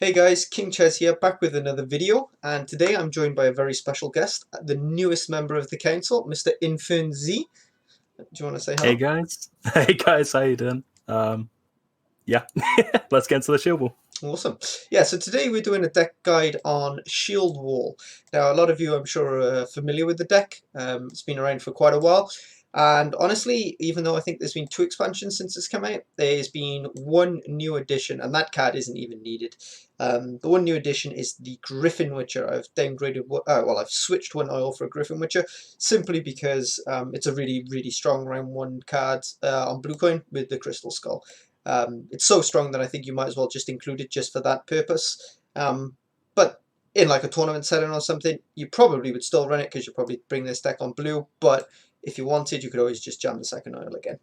Hey guys, King Ches here, back with another video, and today I'm joined by a very special guest, the newest member of the council, Mr. Infern Z. Do you want to say Hey hello? guys, hey guys, how you doing? Yeah, let's get into the shield wall. Awesome. Yeah, so today we're doing a deck guide on Shield Wall. Now, a lot of you, I'm sure, are familiar with the deck. It's been around for quite a while. And honestly, even though I think there's been 2 expansions since it's come out, there's been one new addition, and that card isn't even needed. The one new addition is the Griffin Witcher. I've downgraded, I've switched one oil for a Griffin Witcher simply because it's a really, really strong round 1 card on Blue Coin with the Crystal Skull. It's so strong that I think you might as well just include it just for that purpose. But in like a tournament setting or something, you probably would still run it because you probably bring this deck on blue. But if you wanted, you could always just jam the second oil again.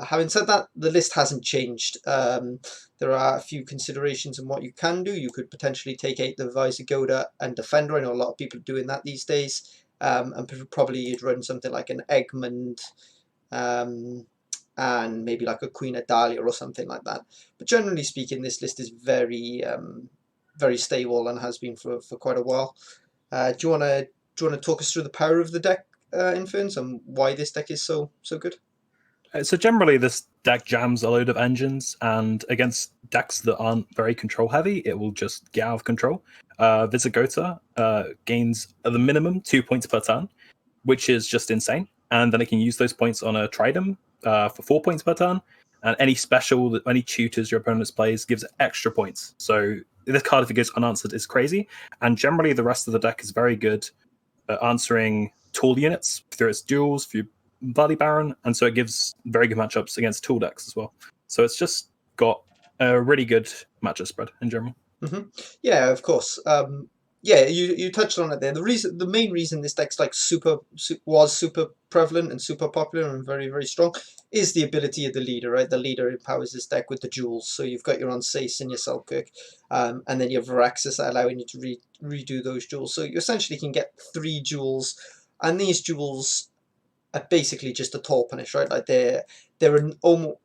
Having said that, the list hasn't changed. There are a few considerations in what you can do. You could potentially take out the Visigoda and Defender. I know a lot of people are doing that these days. And probably you'd run something like an Egmont. And maybe like a Queen of Dahlia or something like that. But generally speaking, this list is very stable and has been for quite a while. Do you want to talk us through the power of the deck, Inferns, and why this deck is so good? So generally, this deck jams a load of engines, and against decks that aren't very control heavy, it will just get out of control. Visigoda gains at the minimum 2 points per turn, which is just insane, and then it can use those points on a Trident for 4 points per turn. And any special, any tutors your opponent plays gives extra points. So this card, if it goes unanswered, is crazy. And generally, the rest of the deck is very good at answering tool units through its duels, through Bloody Baron, and so it gives very good matchups against tool decks as well. So it's just got a really good matchup spread in general. Yeah, of course. Yeah, you touched on it there. The main reason this deck's like was super prevalent and super popular and very strong is the ability of the leader, right? The leader empowers this deck with the jewels. So you've got your Onsace and your Selkirk, and then you have Varaxis allowing you to redo those jewels. So you essentially can get 3 jewels, and these jewels are basically just a tall punish, right? Like they're an almost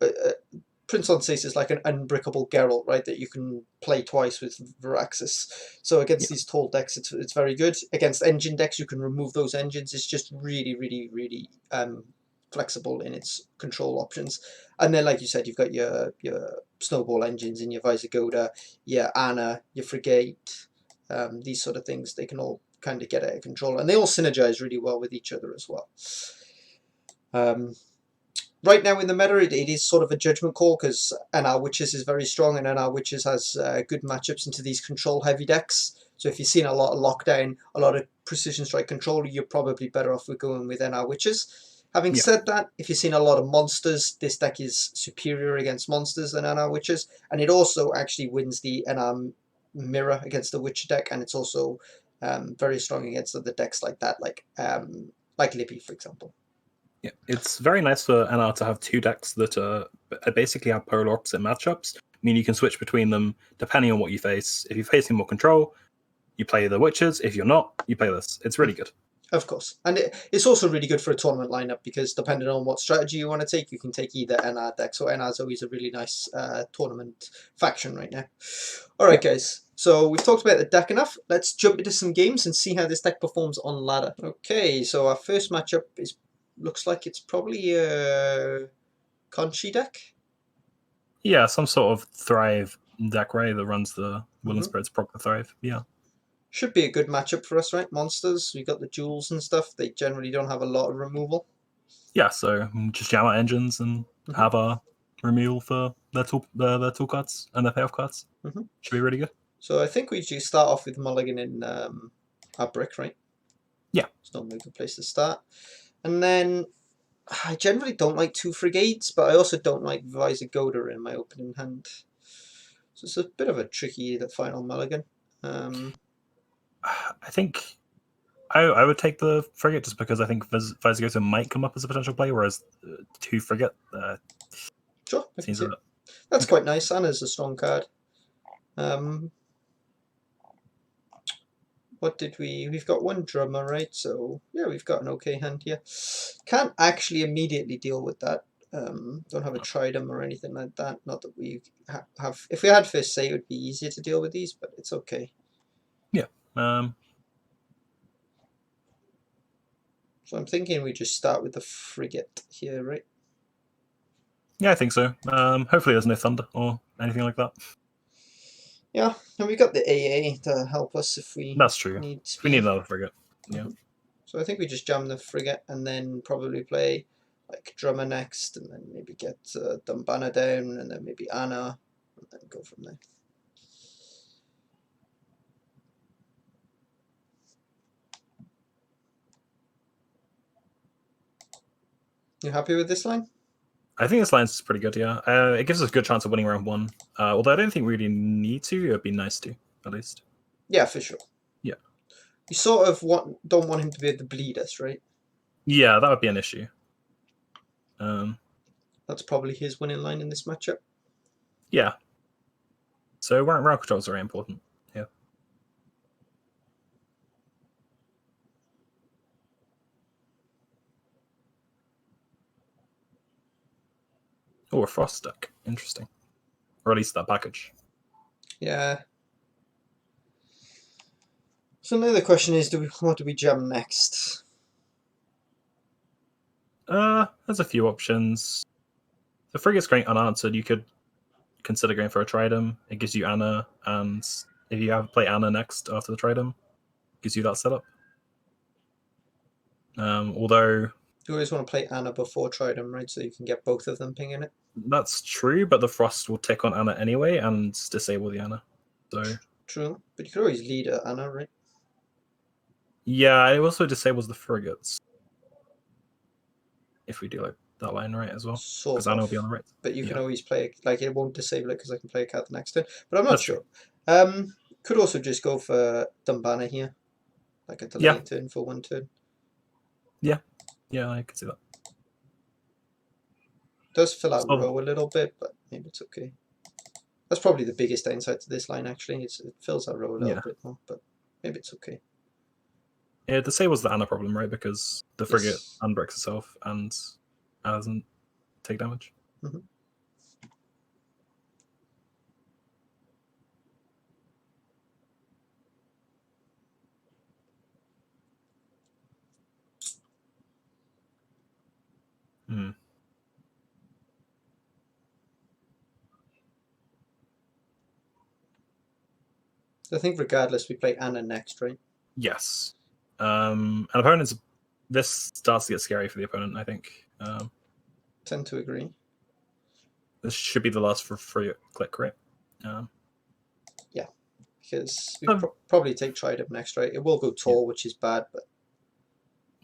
Prince Onsace is like an unbreakable Geralt, right? That you can play twice with Varaxis. So against Yeah. these tall decks, it's very good. Against engine decks, you can remove those engines. It's just really flexible in its control options. And then, like you said, you've got your snowball engines in your Visigoda, your Anna, your Frigate, these sort of things. They can all kind of get out of control, and they all synergize really well with each other as well. Right now in the meta, it is sort of a judgment call because NR Witches is very strong, and NR Witches has good matchups into these control-heavy decks. So if you're seeing a lot of lockdown, a lot of precision strike control, you're probably better off with going with NR Witches. Having Yeah. said that, if you're seeing a lot of monsters, this deck is superior against monsters than NR Witches, and it also actually wins the NR Mirror against the Witcher deck, and it's also very strong against other decks like that, like Libby, for example. Yeah, it's very nice for NR to have 2 decks that are basically have polar opposite matchups. I mean, you can switch between them depending on what you face. If you're facing more control, you play the Witches. If you're not, you play this. It's really good. Of course. And it's also really good for a tournament lineup because depending on what strategy you want to take, you can take either NR deck. So NR is always a really nice tournament faction right now. All right, Yeah. guys. So we've talked about the deck enough. Let's jump into some games and see how this deck performs on ladder. Okay, so our first matchup looks like it's probably a Conchi deck. Yeah, some sort of Thrive deck, right, that runs the Will and Mm-hmm. Spirit's proc Thrive. Yeah. Should be a good matchup for us, right? Monsters, we got the jewels and stuff. They generally don't have a lot of removal. Yeah, so just jam out engines and Mm-hmm. have a removal for their tool cards and their payoff cards. Mm-hmm. Should be really good. So I think we just start off with Mulligan in our brick, right? Yeah. It's normally a good place to start. And then I generally don't like 2 frigates, but I also don't like Visigoda in my opening hand. So it's a bit of a tricky the final Mulligan. I think I would take the frigate just because I think Visigoda might come up as a potential play, whereas 2 frigate Sure, I can seems see a it. bit. That's Okay. quite nice. Anna's a strong card. What did we've got 1 drummer, right? So yeah, we've got an okay hand here. Can't actually immediately deal with that. Don't have a trident or anything like that. Not that we have. If we had first say, it would be easier to deal with these, but it's okay. Yeah. So I'm thinking we just start with the frigate here, right? Yeah, I think so. Hopefully there's no thunder or anything like that. Yeah, and we got the AA to help us if we That's true. need If we need speed. another frigate. Yeah. So I think we just jam the frigate and then probably play like Drummer next, and then maybe get Dumbana down, and then maybe Anna, and then go from there. You happy with this line? I think this line's pretty good, yeah. It gives us a good chance of winning round 1. Although I don't think we really need to. It would be nice to, at least. Yeah, for sure. Yeah. You sort of don't want him to be able to bleed us, right? Yeah, that would be an issue. That's probably his winning line in this matchup. Yeah. So round control is very important. Yeah. Oh, a frost deck. Interesting. Or at least that package. Yeah. So now the question is, what do we jam next? There's a few options. The frigate's going unanswered. You could consider going for a tridem. It gives you Anna, and if you play Anna next after the tridem, it gives you that setup. Although You always want to play Anna before Trident, right? So you can get both of them pinging it. that's true, but the frost will tick on Anna anyway and disable the Anna. So True, but you could always lead Anna, right? yeah, it also disables the frigates if we do like that line right as well, because Anna will be on the right. But you can always play like it won't disable it because I can play a card the next turn. But I'm not That's sure. true. Could also just go for Dumbana here, like a delay turn for 1 turn. Yeah, I can see that. Does fill out row a little bit, but maybe it's okay. That's probably the biggest downside to this line. Actually, it fills out row a little bit more, but maybe it's okay. Yeah, it disables the Anna problem, right? Because the frigate unbricks itself and doesn't take damage. Mm-hmm. I think regardless, we play Anna next, right? Yes. And opponents, this starts to get scary for the opponent, I think. Tend to agree. This should be the last for free click, right? Yeah, because we probably take Trident next, right? It will go tall, which is bad, but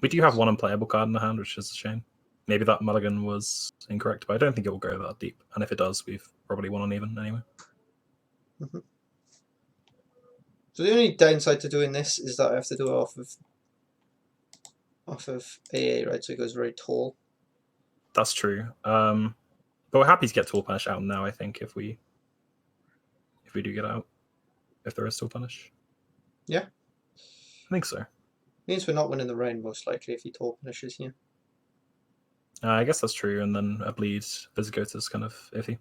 we do have one unplayable card in the hand, which is a shame. Maybe that mulligan was incorrect, but I don't think it will go that deep. And if it does, we've probably won on even anyway. Mm-hmm. So the only downside to doing this is that I have to do it off of AA, right? So it goes very tall. That's true. But we're happy to get tall punish out now, I think, if we do get out. If there is still punish. Yeah. I think so. Means we're not winning the round most likely if he tall punishes here. I guess that's true, and then a bleed Visigoth is kind of iffy.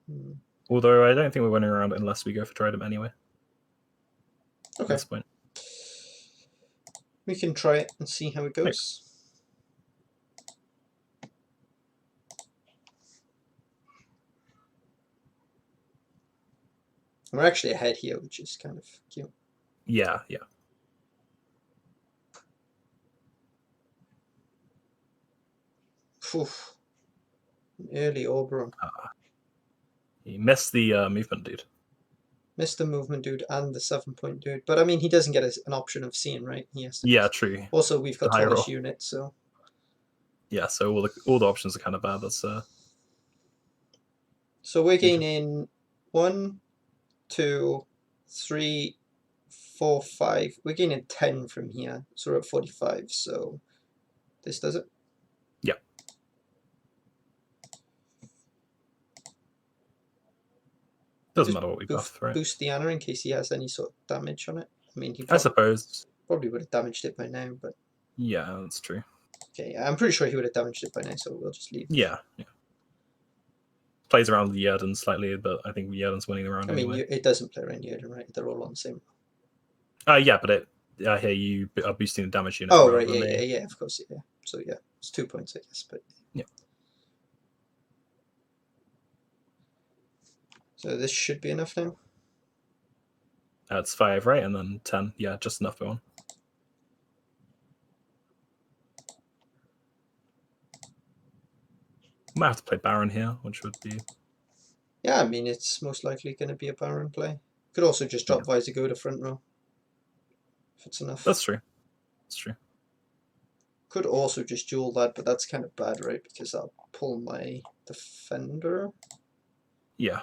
Hmm. Although I don't think we're winning around unless we go for Trident anyway. Okay. At this point. We can try it and see how it goes. We're actually ahead here, which is kind of cute. Yeah. Oof. An early Oberon. He missed the movement, dude. Missed the movement dude and the 7-point dude. But I mean, he doesn't get an option of seeing, right? He has to. Yeah, true. Also, we've got tallest unit, so. Yeah, so all the options are kind of bad. That's So we're gaining 1, 2, 3, 4, 5. We're gaining 10 from here, so we're at 45. So this does it. Yeah. Doesn't matter what we buff, right? Boost the Anna in case he has any sort of damage on it. I mean, I suppose probably would have damaged it by now, but yeah, that's true. Okay, I'm pretty sure he would have damaged it by now, so we'll just leave. Yeah. Plays around the Yerden slightly, but I think Yerden's winning the round I mean, anyway. it doesn't play around Yerden, right? They're all on the same. Yeah, but I hear you are boosting the damage unit. Oh, right, yeah, of course, yeah. So yeah, it's 2 points, I guess, but yeah. So this should be enough now. That's 5, right, and then 10. Yeah, just enough for one. Might have to play Baron here, which would be. Yeah, I mean, it's most likely going to be a Baron play. Could also just drop Visigo to front row. If it's enough. That's true. That's true. Could also just duel that, but that's kind of bad, right? Because I'll pull my defender. Yeah.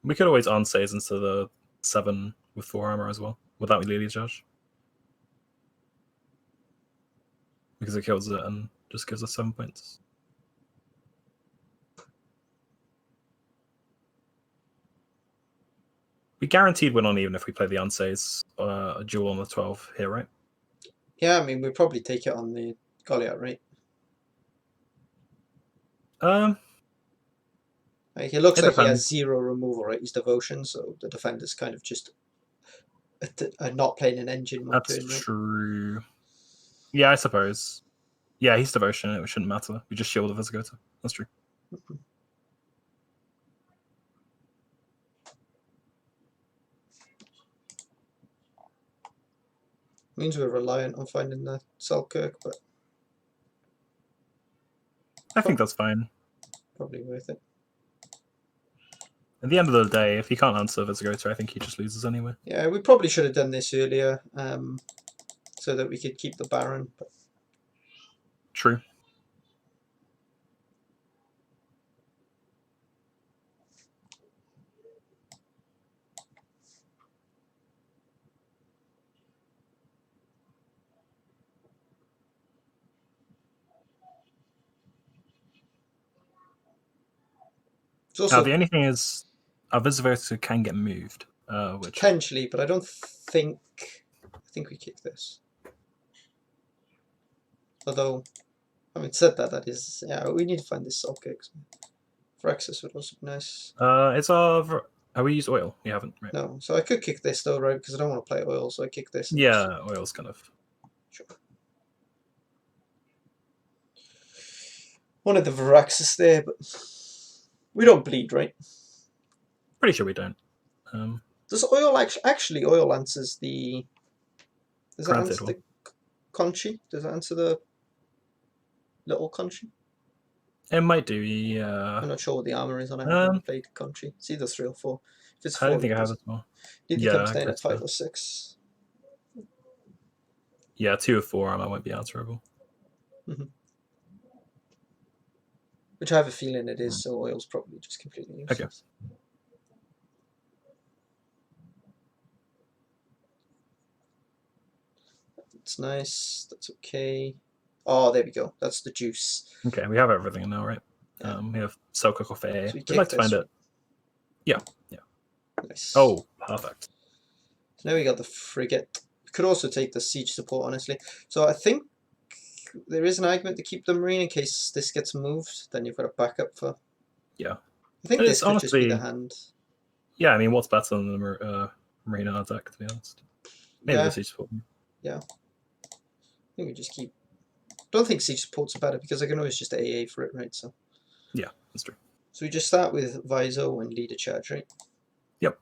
We could always on-says into the 7 with 4 armor as well, without Lily Judge. Because it kills it and just gives us 7 points. We guaranteed win on even if we play the on-says a duel on the 12 here, right? Yeah, I mean, we'd probably take it on the Goliath, right? Like, it looks like he has 0 removal, right? He's devotion, so the defender's kind of just not playing an engine. That's turn, right? true. Yeah, I suppose. Yeah, he's devotion. It shouldn't matter. We just shield the Visigotor. That's true. Means we're reliant on finding the Selkirk, but I think that's fine. Probably worth it. At the end of the day, if he can't answer Visigotor, I think he just loses anyway. Yeah, we probably should have done this earlier, so that we could keep the Baron. But... True. Also, now, the only thing is, our Visigotor can get moved. Which... Potentially, but I don't think... I think we kick this. Although, having said that, that is... Yeah, we need to find this soul kick. Phyrexis would also be nice. It's our... Have we used oil? We haven't, right? No, so I could kick this though, right? Because I don't want to play oil, so I kick this. Yeah, oil's kind of... Sure. One of the Phyrexis there, but... We don't bleed, right? Pretty sure we don't. Does oil actually oil answers the... Does that answer the Conchi? Does that answer the little Conchi? It might do, yeah. I'm not sure what the armor is on it. I haven't played Conchi. It's either 3 or 4. If it's 4, I don't think I have it more. It comes down at 5 or 6. Yeah, 2 or 4 armor might be answerable. Which I have a feeling it is, so oil's probably just completely useless. Okay. That's nice. That's okay. Oh, there we go. That's the juice. Okay, we have everything now, right? Yeah. We have Selkirk off A. So We'd like to find it. Yeah, yeah. Nice. Oh, perfect. So now we got the frigate. We could also take the siege support, honestly. So I think there is an argument to keep the marine in case this gets moved. Then you've got a backup for... Yeah. I think this could just be the hand. Yeah, I mean, what's better than the marine on our deck, to be honest? Maybe the siege support. Yeah. I think we just keep... Don't think siege supports are better because I can always just AA for it, right? So yeah, that's true. So we just start with Viso and lead a charge, right? Yep.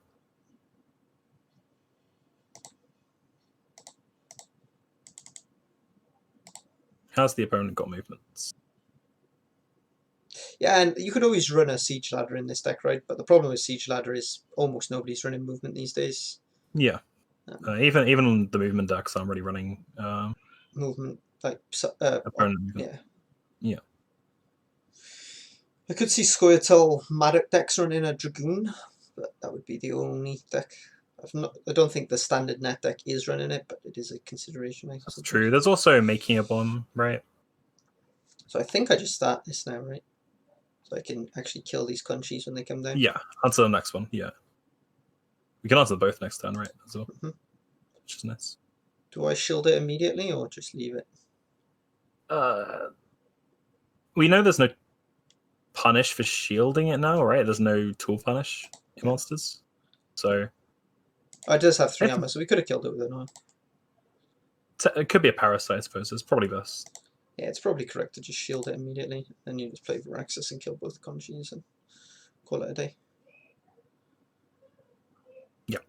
How's the opponent got movements? Yeah, and you could always run a siege ladder in this deck, right? But the problem with siege ladder is almost nobody's running movement these days. Yeah. Even the movement decks, I'm already running movement, like opponent movement. Yeah. Yeah. I could see Squirtle Maddox decks running a Dragoon, but that would be the only deck I don't think the standard net deck is running it, but it is a consideration. I That's suppose. true. There's also making a bomb, right? So I think I just start this now, right? So I can actually kill these countries when they come down. Yeah, answer the next one. Yeah. We can answer both next turn, right? As well. Mhm. Which is nice. Do I shield it immediately or just leave it? We know there's no punish for shielding it now, right? There's no tool punish in monsters. So Oh, it does have 3 armor, so we could have killed it with an arm. it could be a parasite, I suppose. It's probably best. Yeah, it's probably correct to just shield it immediately. Then you just play Viraxis and kill both countries and call it a day. Yeah.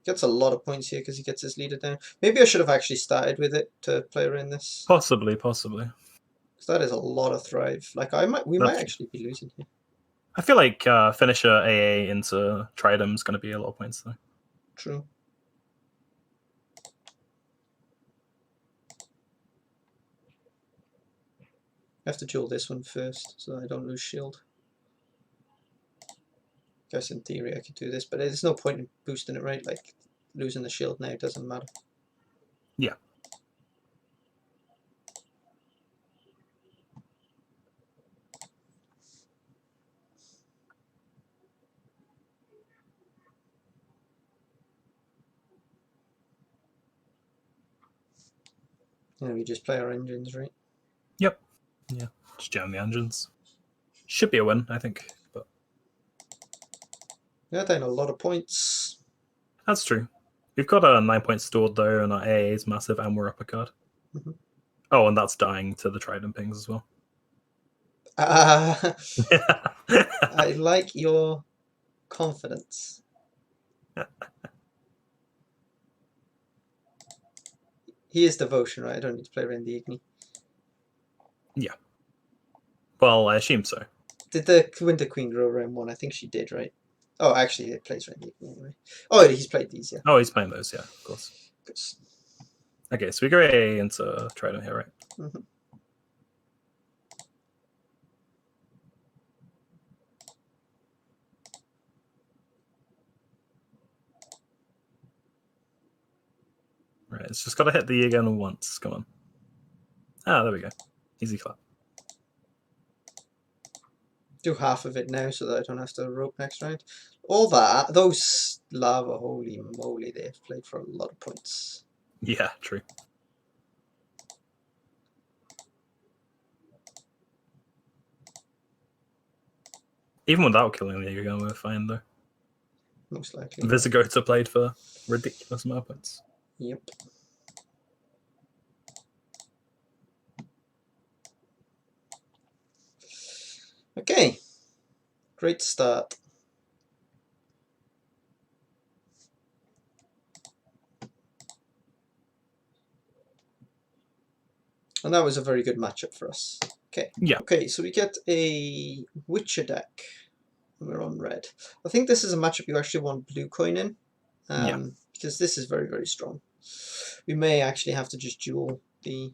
Gets a lot of points here because he gets his leader down. Maybe I should have actually started with it to play around this. Possibly. Because that is a lot of thrive. Like we might actually be losing here. I feel like finisher AA into Tridom is going to be a lot of points though. True. I have to duel this one first so I don't lose shield. Guess in theory I could do this, but there's no point in boosting it, right? Like losing the shield now doesn't matter. Yeah. Yeah, we just play our engines, right? Yep. Yeah. Just jam the engines. Should be a win, I think. But Yeah, down a lot of points. that's true. We've got a 9-point stored though, and our AA is massive, and we're up a card. Mhm. Oh, and that's dying to the Trident pings as well. I like your confidence. He is devotion, right? I don't need to play around the Igni. Yeah. Well, I assume so. Did the Winter Queen grow around 1? I think she did, right? Oh, actually, it plays around the Igni anyway. Oh, he's played these, yeah. Oh, he's playing those, yeah, of course. Okay, so we go AA into Trident here, right? Mm-hmm. Right, it's just got to hit the again once. Come on. Ah, there we go. Easy clap. Do half of it now so that I don't have to rope next round. Those lava, holy moly, they've played for a lot of points. Yeah, true. Even without killing the Yugan, we're fine though. Most likely. Visigota played for ridiculous amount of points. Yep. Okay. Great start. And that was a very good matchup for us. Okay. Yeah. Okay, so we get a Witcher deck. We're on red. I think this is a matchup you actually want blue coin in. Yeah. Because this is very, very strong. We may actually have to just duel the...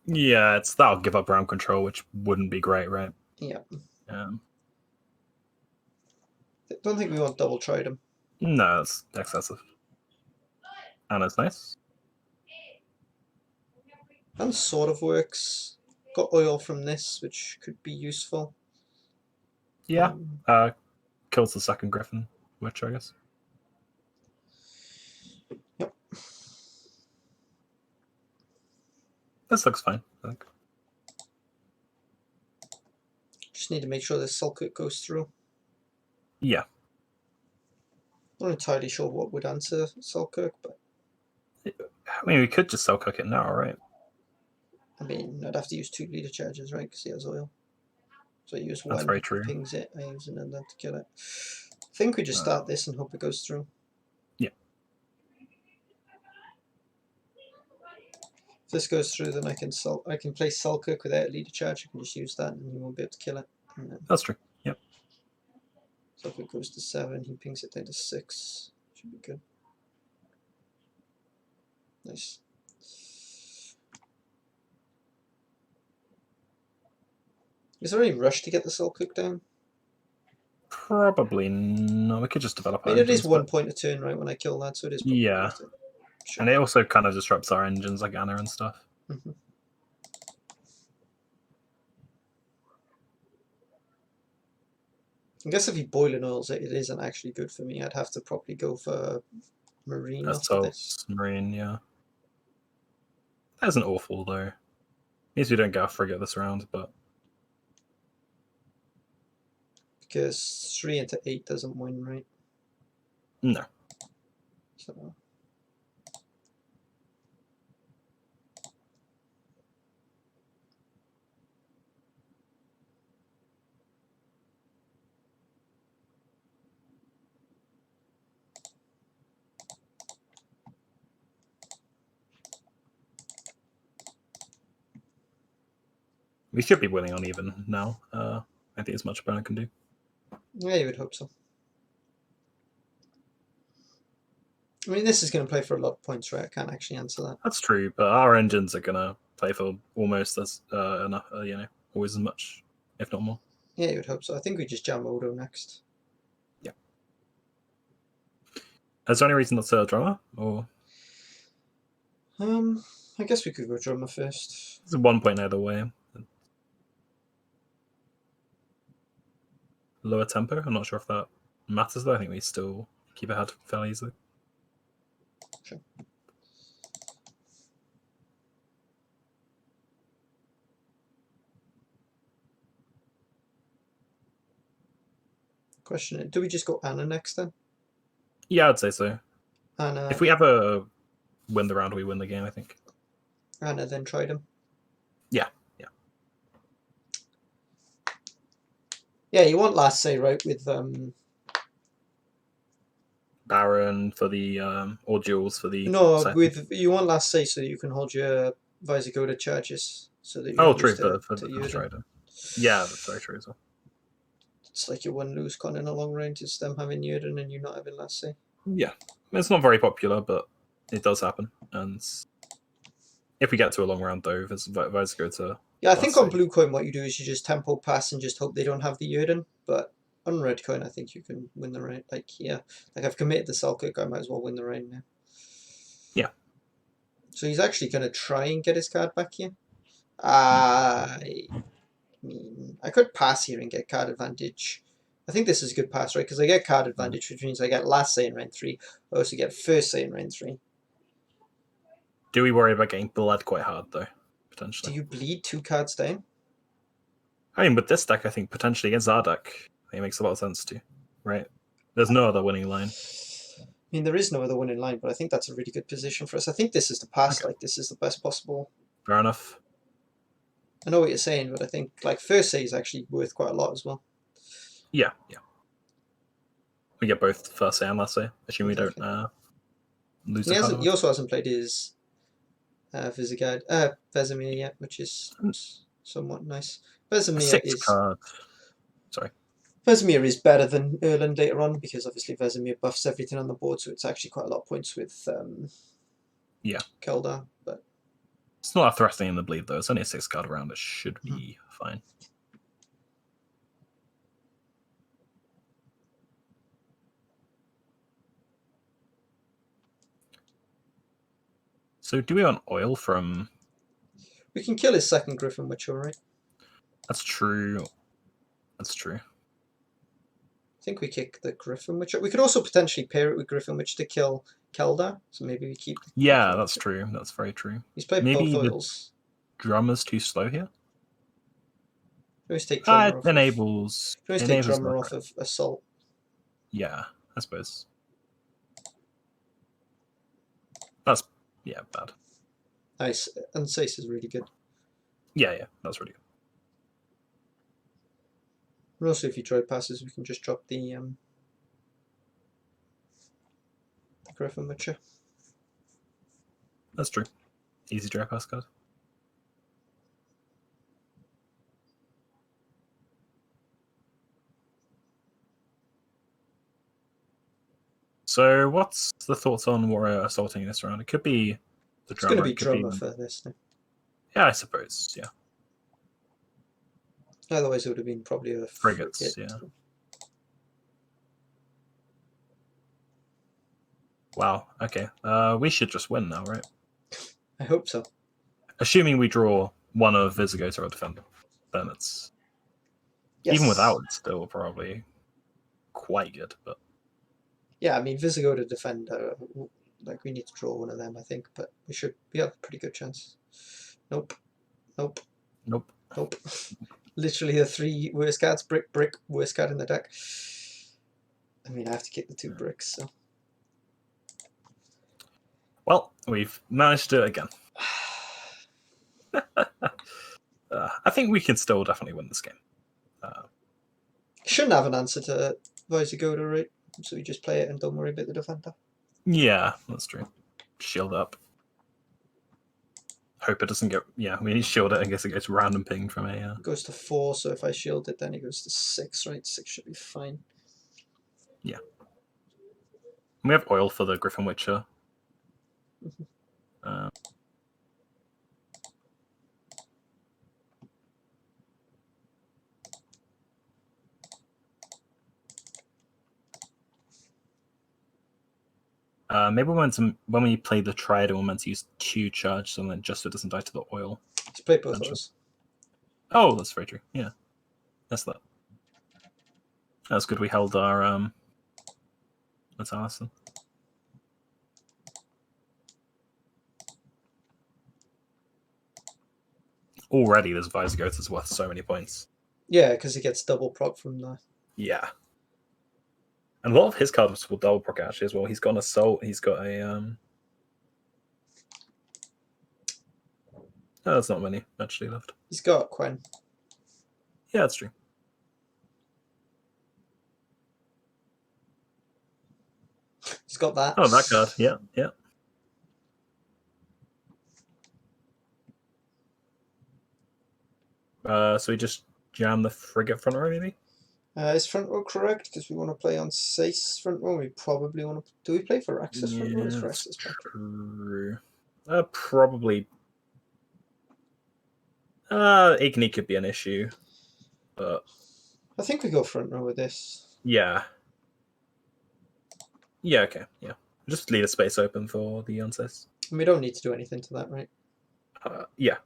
Yeah, that'll give up round control, which wouldn't be great, right? Yeah. I don't think we want double Tridom. No, that's excessive. And it's nice. And sort of works. Got oil from this, which could be useful. Yeah. Kills the second Griffin, which I guess. Yep. This looks fine, I think. Just need to make sure this Sulkut goes through. Yeah. Not entirely sure what would answer Sulkirk, but... I mean, we could just Selkirk it now, right? I mean, I'd have to use 2 leader charges, right? Because he has oil. So I use That's one, very true. pings it, I use another to kill it. I think we just start this and hope it goes through. Yeah. If this goes through, then I can play Sulkirk without a leader charge. I can just use that and he won't be able to kill it. That's true. Yep. So if it goes to 7, he pings it down to 6. Should be good. Nice. Is there any rush to get the Sulkirk down? Probably no. We could just develop I our mean, it is engines. 1 point a turn, right, when I kill that, so it is probably Yeah, worth it. Sure. and it also kind of disrupts our engines like Anna and stuff. Mm-hmm. I guess if he boiling oils it isn't actually good for me. I'd have to probably go for marine after this. Marine, yeah. That isn't awful though. Means we don't get a frigate this round, but Because 3 into 8 doesn't win, right? no. So We should be winning on even now. I think as much Brennan can do. yeah, you would hope so. I mean, this is going to play for a lot of points, right? I can't actually answer that. That's true, but our engines are gonna play for almost as enough. Always as much, if not more. Yeah, you would hope so. I think we just jam Odo next. Yeah. Is there any reason not to drummer or? I guess we could go drummer first. It's 1 point either way. Lower tempo. I'm not sure if that matters though. I think we still keep ahead fairly easily. Sure. Question: do we just go Anna next then? Yeah, I'd say so. Anna. If we ever win the round, we win the game. I think. Anna then tried him. Yeah. Yeah, you want last say right with Baron for the or duels for the No, second. with you want last say so that you can hold your Visigoda charges so that you Oh, don't true lose for to the Yurden. Strider. Yeah, that's very true as well. It's like your one lose con in a long range is them having Yurden and you not having last say. Yeah, it's not very popular, but it does happen. And if we get to a long round though, Visigoda. Yeah, I think on blue coin what you do is you just tempo pass and just hope they don't have the Yurden, but on red coin I think you can win the rain. Like I've committed the Selkirk, I might as well win the rain now. Yeah. So he's actually gonna try and get his card back here. I mean, I could pass here and get card advantage. I think this is a good pass, right? Because I get card advantage, which means I get last say in round 3. I also get first say in round 3. Do we worry about getting bled quite hard though? Potentially. Do you bleed 2 cards down? I mean, with this deck, I think potentially against our deck, I think it makes a lot of sense too, right? There's no other winning line. I mean, there is no other winning line, but I think that's a really good position for us. I think this is the pass. Okay. Like, this is the best possible. Fair enough. I know what you're saying, but I think like first say is actually worth quite a lot as well. Yeah. We get both first say and last say, assuming we don't lose the card. He also hasn't played his Vesemir yet, which is somewhat nice. Vesemir is card. Sorry. Vesemir is better than Erland later on because obviously Vesemir buffs everything on the board, so it's actually quite a lot of points with Keldar. But it's not that threatening in the bleed though. It's only a 6 card round. It should be fine. So do we want oil from? We can kill his second Griffin Witcher, right? That's true. That's true. I think we kick the Griffin Witcher. We could also potentially pair it with Griffin Witcher to kill Keldar. So maybe we keep. Yeah, that's true. That's very true. He's played maybe both oils. Drummer's too slow here. Always take drummer off. Enables. Always take drummer off of assault. Yeah, I suppose. That's bad. Nice, and Sace is really good. Yeah, that's really good. And also, if you try passes, we can just drop the Griffin Witcher. That's true. Easy draw pass card. So, what's the thoughts on Warrior assaulting this round? It could be the drummer. It's going to be drummer for this now. Yeah, I suppose. Yeah. Otherwise, it would have been probably a frigates. Yeah. Wow. Okay. We should just win now, right? I hope so. Assuming we draw one of Visigoth or Defender, then it's even Yes. without it's still probably quite good. But Yeah, I mean, Visigoth to Defender, like, we need to draw one of them, I think, but we have a pretty good chance. Nope. Nope. nope. Nope. Literally the 3 worst cards. Brick, brick, worst card in the deck. I mean, I have to keep the 2 bricks, so. Well, we've managed to do it again. I think we can still definitely win this game. Shouldn't have an answer to Visigoth, right? So we just play it and don't worry about the Defender. Yeah, that's true. Shield up. Hope it doesn't get. Yeah, we need to shield it. I guess it gets random ping from a. It goes to 4, so if I shield it, then it goes to 6, right? 6 should be fine. Yeah. We have oil for the Griffin Witcher. Maybe when we play the Triad, we're meant to use 2 charge, so then just so it doesn't die to the oil. Let's play both of those. Oh, that's very true. Yeah, that's that. That's good. We held our That's awesome. Already, this Visigoth is worth so many points. Yeah, because he gets double proc from the. Yeah. And a lot of his cards will double proc actually as well. He's got an assault. He's got a Oh, there's not many actually left. He's got Quen. Yeah, that's true. He's got that. Oh, that card. Yeah, yeah. So we just jam the frigate front row, maybe? Is front row correct? Because we want to play on Sace front row. We probably want to. Do we play for Axis front row? Or for Axis back row? True. Probably. Igni could be an issue, but I think we go front row with this. yeah. Yeah. Okay. Yeah. Just leave a space open for the Unsace. And we don't need to do anything to that, right? Yeah.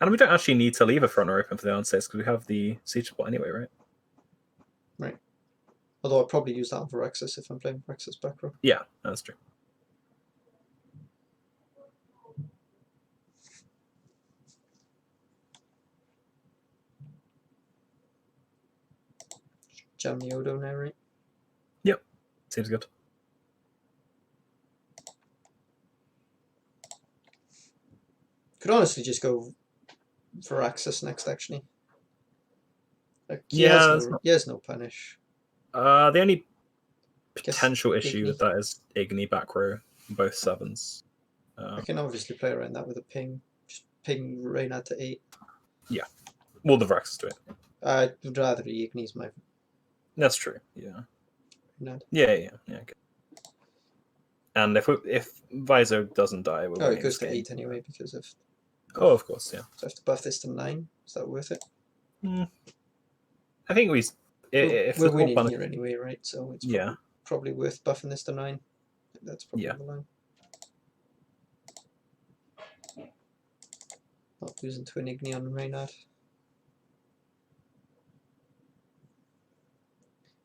And we don't actually need to leave a front row open for the Unsace because we have the siege spot anyway, right? Right. Although I'd probably use that for Axis if I'm playing for Axis back row. Yeah, that's true. Jam the Odo now, right? Yep. Seems good. Could honestly just go for Axis next, actually. Like, he has no punish. The only potential issue Igni. with that is Igni back row, both 7s. I can obviously play around that with a ping. Just ping Reynard to 8. Yeah. Well, the Vrax do it. I would rather Igni's my That's true. Yeah. Reynard. Yeah. Okay. And if Viso doesn't die, we're winning It goes this to game. 8 anyway because of. Oh, of course, yeah. So I have to buff this to 9. Is that worth it? I think we're winning here anyway, right? So it's yeah, probably worth buffing this to 9. That's probably Yeah. the line. Not losing to an Igni on Reynard.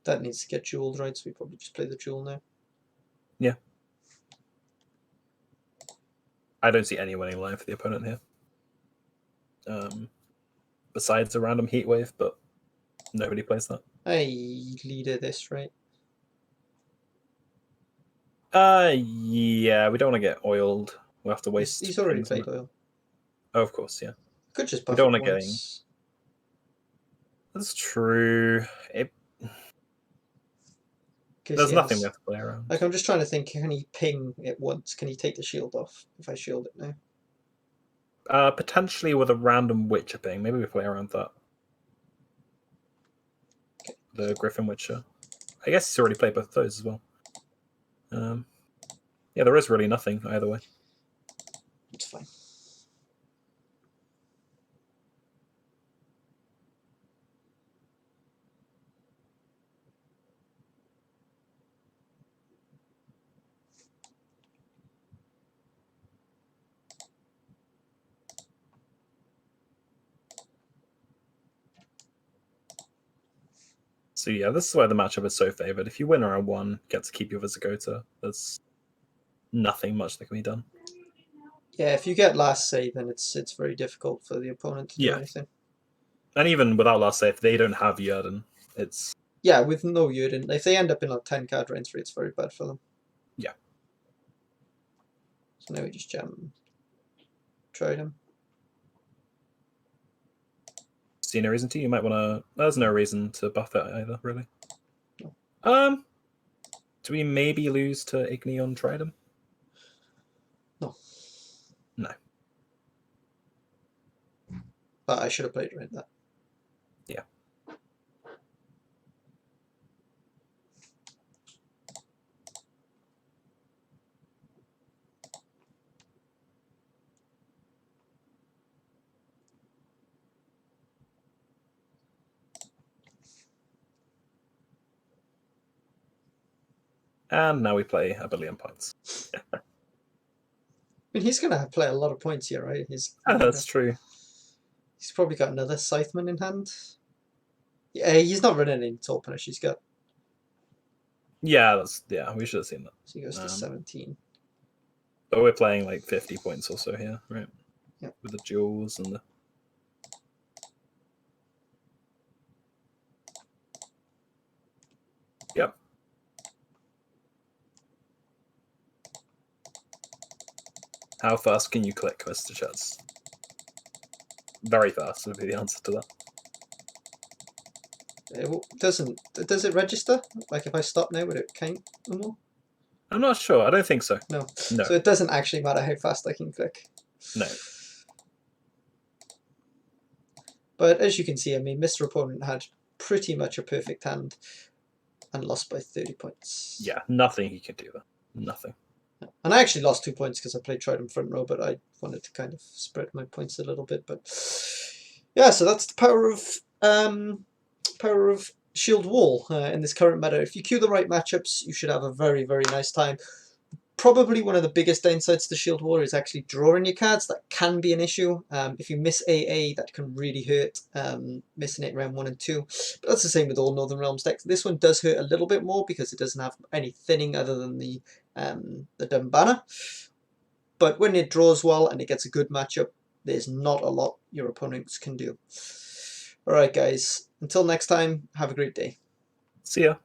That needs to get jeweled, right? So we probably just play the jewel now. Yeah. I don't see any winning line for the opponent here. Besides a random heat wave, but nobody plays that. I leader this, right? Yeah, we don't want to get oiled. We have to waste. He's already things on played it. oil. Oh, of course, yeah. Could just We buff don't it wanna get once. That's true. There's nothing we have to play around. Like, I'm just trying to think, can he ping it once? Can he take the shield off if I shield it now? Potentially with a random Witcher ping. Maybe we play around that. Okay. The Griffin Witcher. I guess he's already played both of those as well. Yeah, there is really nothing either way. It's fine. So yeah, this is why the matchup is so favored. If you win round 1, you get to keep your Visigoda. There's nothing much that can be done. Yeah, if you get last save, then it's very difficult for the opponent to do Yeah. anything. And even without last save, they don't have Jurden. It's Yeah, with no Jurden, if they end up in a 10-card range 3, it's very bad for them. Yeah. So now we just jam. Tried him. See no reason to. You might want to. There's no reason to buff it either, really. No. Do we maybe lose to Igni on Trident? No. No. But I should have played around that. Yeah. And now we play a billion points. I mean, he's going to play a lot of points here, right? That's true. He's probably got another Scytheman in hand. Yeah, he's not running any Tall Punish. He's got... Yeah, we should have seen that. So he goes to 17. But we're playing like 50 points or so here, right? Yeah. With the jewels and the... Yep. How fast can you click, Mr. Chaz? Very fast would be the answer to that. Does it register? Like if I stop now, would it count no more? I'm not sure. I don't think so. No. No. So it doesn't actually matter how fast I can click. No. But as you can see, I mean, Mr. Opponent had pretty much a perfect hand and lost by 30 points. Yeah, nothing he could do there. Nothing. And I actually lost 2 points because I played Trident front row, but I wanted to kind of spread my points a little bit. But yeah, so that's the power of Shield Wall in this current meta. If you queue the right matchups, you should have a very, very nice time. Probably one of the biggest downsides to Shield Wall is actually drawing your cards. That can be an issue. If you miss AA, that can really hurt, missing it round 1 and 2. But that's the same with all Northern Realms decks. This one does hurt a little bit more because it doesn't have any thinning other than the Dumbana. But when it draws well and it gets a good matchup, there's not a lot your opponents can do. Alright guys, until next time, have a great day. See ya.